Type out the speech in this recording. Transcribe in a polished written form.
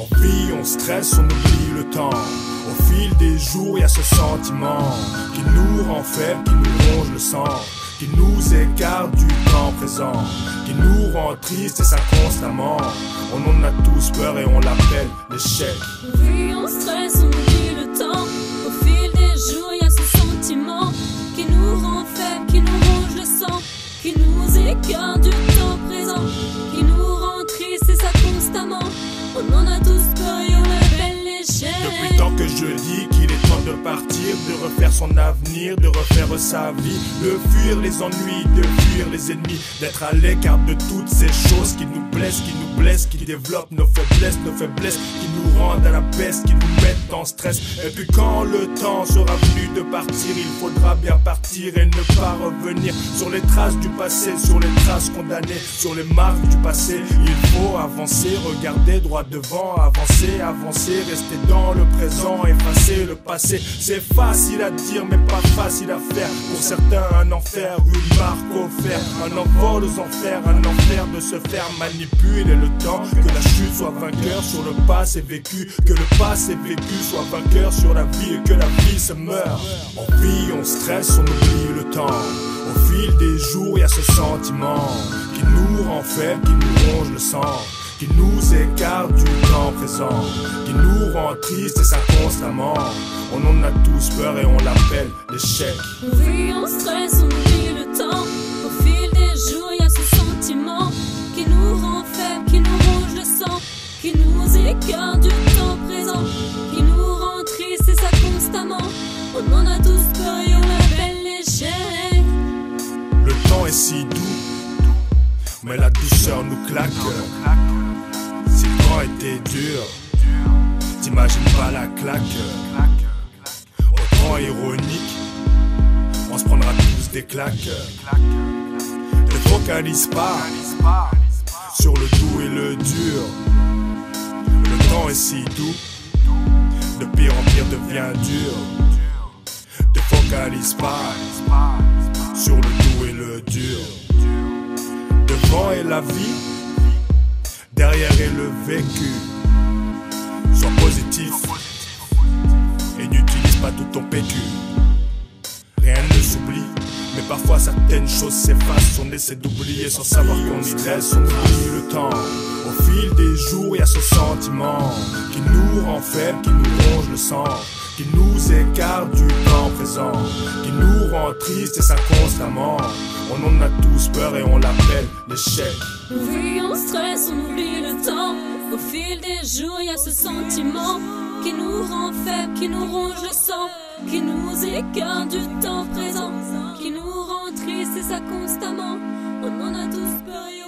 On vit, on stresse, on oublie le temps. Au fil des jours, y a ce sentiment qui nous rend faibles, qui nous ronge le sang, qui nous écarte du temps présent, qui nous rend tristes et ça constamment. On en a tous peur et on l'appelle l'échec. On vit, on stresse, on oublie le temps. Au fil des jours, y a ce sentiment qui nous rend faibles, qui nous ronge le sang, qui nous écarte du temps présent, qui nous rend tristes et ça constamment. On en a tous peur et on l'appelle l'échec. Depuis le temps que je dis qu'il est temps de partir, de refaire son avenir, de refaire sa vie, de fuir les ennuis, de fuir les ennemis, d'être à l'écart de toutes ces choses qui nous blessent, qui développent nos faiblesses, qui nous rendent à la peste, qui nous mettent en stress. Et puis quand le temps sera venu de partir, il faudra bien partir et ne pas revenir sur les traces du passé, sur les traces condamnées, sur les marques du passé. Il faut avancer, regarder droit devant, avancer, rester dans le présent, effacer le passé. C'est facile à dire mais pas facile à faire. Pour certains un enfer, une marque offerte, un envol aux enfers, un enfer de se faire manipuler le temps. Que la chute soit vainqueur sur le passé vécu, que le passé vécu soit vainqueur sur la vie et que la vie se meurt. On vit, on stresse, on oublie le temps. Au fil des jours, y a ce sentiment qui nous rend faibles, qui nous ronge le sang, qui nous écarte du temps présent, qui nous rend tristes et ça constamment. On en a tous peur et on l'appelle l'échec. On vit, on stresse, on oublie le temps. Au fil des jours, y a ce sentiment qui nous rend faibles, qui nous ronge le sang, qui nous écarte du temps présent, qui nous rend tristes et ça constamment. On en a tous peur et on l'appelle l'échec. Le temps est si doux, mais la douceur nous claque. Si le temps était dur, t'imagines pas la claque. Au temps ironique, on se prendra tous des claques. Ne focalise pas sur le doux et le dur. Le temps est si doux, de pire en pire devient dur. Ne focalise pas sur le doux et le dur. Devant est la vie, derrière est le vécu. Sois positif et n'utilise pas tout ton PQ. Rien ne s'oublie, mais parfois certaines choses s'effacent. On essaie d'oublier sans savoir qu'on y stresse. On oublie le temps. Au fil des jours, y a ce sentiment qui nous rend faibles, qui nous ronge le sang, qui nous écarte du temps présent, qui nous rend tristes et ça constamment. On en a tous peur et on l'appelle l'échec. On vit, on stresse, on oublie le temps. Au fil des jours, y a ce sentiment qui nous rend faibles, qui nous ronge le sang, qui nous écarte du temps présent, qui nous rend tristes et ça constamment. On en a tous peur et